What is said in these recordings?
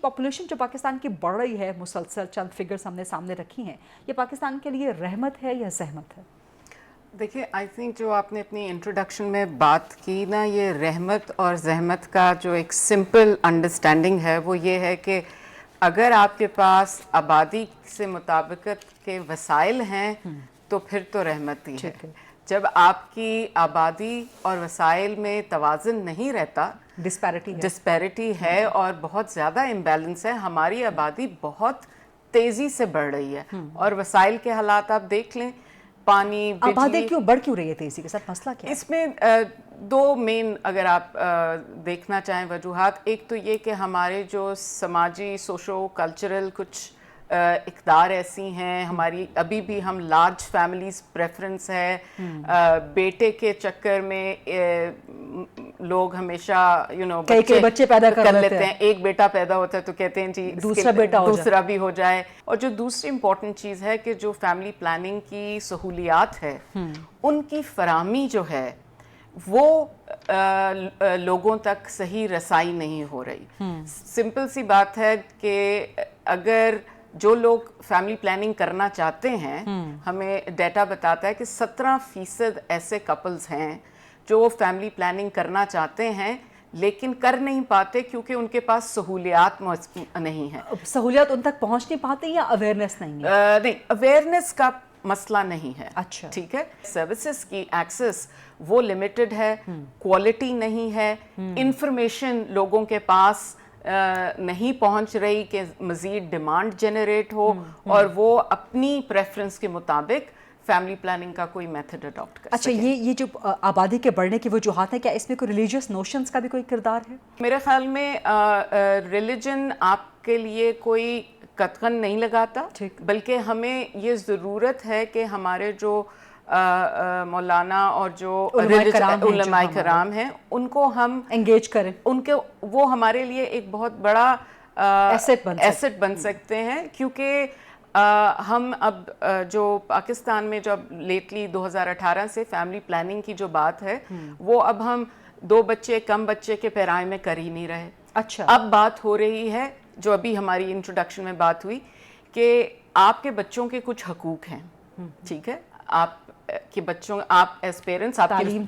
Population जो पाकिस्तान की बढ़ रही है मुसलसल, चंद फिगर्स हमने सामने रखी हैं, ये पाकिस्तान के लिए रहमत है या ज़हमत है? देखिए, आई थिंक जो आपने अपनी इंट्रोडक्शन में बात की ना, ये रहमत और ज़हमत का जो एक सिंपल अंडरस्टैंडिंग है वो ये है कि अगर आपके पास आबादी से मुताबिकत के वसाइल हैं तो फिर तो रहमत ही है। जब आपकी आबादी और वसाइल में तवाज़ुन नहीं रहता, डिस्पैरिटी है और बहुत ज़्यादा इम्बैलेंस है, हमारी आबादी बहुत तेज़ी से बढ़ रही है और वसाइल के हालात आप देख लें, पानी, आबादी क्यों बढ़ क्यों रही है तेज़ी के साथ, मसला क्या है? इसमें दो मेन अगर आप देखना चाहें वजूहात, एक तो ये कि हमारे जो समाजी सोशो कल्चरल कुछ इक़दार ऐसी हैं, हमारी अभी भी हम लार्ज फैमिलीज प्रेफरेंस है, बेटे के चक्कर में लोग हमेशा कई बच्चे पैदा कर लेते हैं। एक बेटा पैदा होता है तो कहते हैं जी दूसरा भी हो जाए। और जो दूसरी इम्पोर्टेंट चीज़ है कि जो फैमिली प्लानिंग की सहूलियात है उनकी फराहमी जो है वो लोगों तक सही रसाई नहीं हो रही। सिंपल सी बात है कि अगर जो लोग फैमिली प्लानिंग करना चाहते हैं, हमें डेटा बताता है कि 17% ऐसे कपल्स हैं जो फैमिली प्लानिंग करना चाहते हैं लेकिन कर नहीं पाते क्योंकि उनके पास सहूलियात नहीं है। सहूलियात उन तक पहुंच नहीं पाते या अवेयरनेस नहीं है? नहीं, अवेयरनेस का मसला नहीं है। अच्छा, ठीक है। सर्विसेज की एक्सेस वो लिमिटेड है, क्वालिटी नहीं है, इंफॉर्मेशन लोगों के पास नहीं पहुंच रही कि मज़ीद डिमांड जनरेट हो और वो अपनी प्रेफरेंस के मुताबिक फैमिली प्लानिंग का कोई मेथड अडॉप्ट कर अच्छा, ये जो आबादी के बढ़ने की वजूहात है, क्या इसमें कोई रिलीजियस नोशंस का भी कोई किरदार है? मेरे ख्याल में रिलीजन आपके लिए कोई कतगन नहीं लगाता, बल्कि हमें ये ज़रूरत है कि हमारे जो मौलाना और जो उलमाए कराम हैं उनको हम एंगेज करें, उनके वो हमारे लिए एक बहुत बड़ा एसेट बन सकते हैं। क्योंकि हम अब जो पाकिस्तान में जब लेटली 2018 से फैमिली प्लानिंग की जो बात है वो अब हम 2 बच्चे कम बच्चे के पैराए में कर ही नहीं रहे। अच्छा, अब बात हो रही है, जो अभी हमारी इंट्रोडक्शन में बात हुई, कि आपके बच्चों के कुछ हकूक हैं। ठीक है, आप कि बच्चों, आप एज पेरेंट्स आपकी तालीम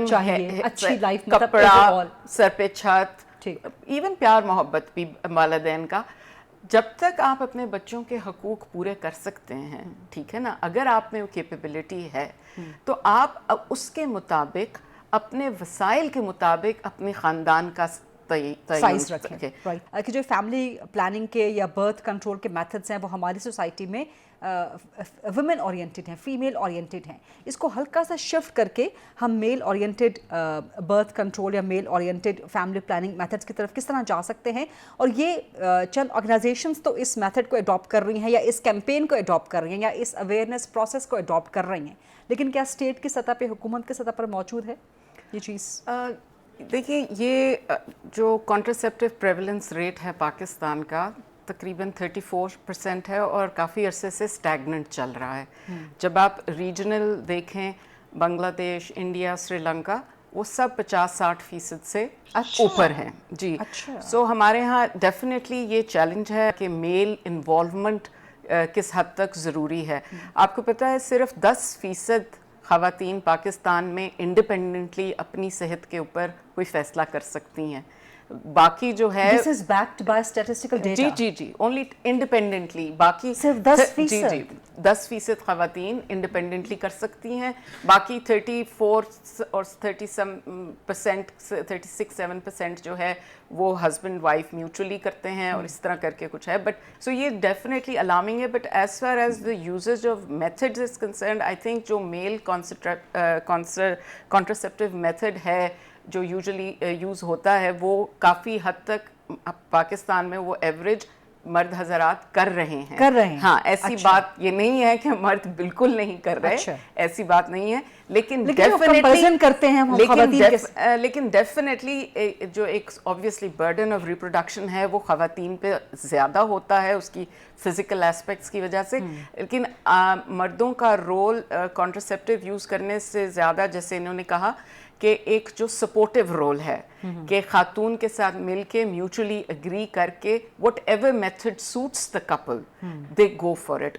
चाहिए, अच्छी लाइफ, कपड़ा, सर पे छत, इवन प्यार मोहब्बत भी वालिदैन का। जब तक आप अपने बच्चों के हकूक पूरे कर सकते हैं, ठीक है ना, अगर आप में वो कैपेबिलिटी है तो आप उसके मुताबिक, अपने वसाइल के मुताबिक अपने ख़ानदान का साइज रखें। राइट, कि जो फैमिली प्लानिंग के या बर्थ कंट्रोल के मेथड्स हैं वो हमारी सोसाइटी में वुमेन ओरिएंटेड हैं, फीमेल ओरिएंटेड हैं। इसको हल्का सा शिफ्ट करके हम मेल ओरिएंटेड बर्थ कंट्रोल या mail oriented family planning methods की तरफ किस तरह जा सकते हैं? और ये चंद ऑर्गेनाइजेशंस तो इस मेथड को अडॉप्ट कर रही हैं या इस कैंपेन को अडॉप्ट कर रही हैं या इस अवेयरनेस प्रोसेस को अडॉप्ट कर रही हैं, लेकिन क्या स्टेट की सतह पे, हुकूमत की सतह पर मौजूद है ये चीज़? देखिए, ये जो कॉन्ट्रासेप्टिव प्रेवलेंस रेट है पाकिस्तान का तकरीबन 34% है और काफ़ी अरसे से स्टैगनेंट चल रहा है। जब आप रीजनल देखें, बांग्लादेश, इंडिया, श्रीलंका, वो सब 50-60% से ऊपर हैं जी। सो हमारे यहाँ डेफिनेटली ये चैलेंज है कि मेल इन्वॉल्वमेंट किस हद तक ज़रूरी है। आपको पता है सिर्फ 10% ख़वातीन पाकिस्तान में इंडिपेंडेंटली अपनी सेहत के ऊपर कोई फ़ैसला कर सकती हैं। बाकी जो है This is backed by statistical data. जी, ओनली इंडिपेंडेंटली। बाकी सिर्फ 10%? 10% ख़वातीन इंडिपेंडेंटली कर सकती हैं, बाकी 34 और 36-7% जो है वो हस्बैंड वाइफ म्यूचुअली करते हैं और इस तरह करके कुछ है। बट सो ये डेफिनेटली अलार्मिंग है। But as far as the usage of methods is concerned, I think जो मेल कॉन्ट्रासेप्टिव मेथड है जो यूजुअली यूज़ होता है वो काफ़ी हद तक पाकिस्तान में वो एवरेज मर्द हजरात कर रहे हैं। हाँ, ऐसी बात ये नहीं है कि मर्द बिल्कुल नहीं कर रहे, ऐसी बात नहीं है, लेकिन डेफिनेटली करते हैं हम लेकिन डेफिनेटली जो एक ऑब्वियसली बर्डन ऑफ रिप्रोडक्शन है वो ख़वातीन पे ज़्यादा होता है उसकी फिजिकल एस्पेक्ट्स की वजह से। लेकिन मर्दों का रोल कॉन्ट्रासेप्टिव यूज़ करने से ज़्यादा, जैसे इन्होंने कहा کہ ایک جو سپورٹیو رول ہے کہ خاتون کے ساتھ مل کے میوچلی اگری کر کے what ever method suits the Kapil they go for it.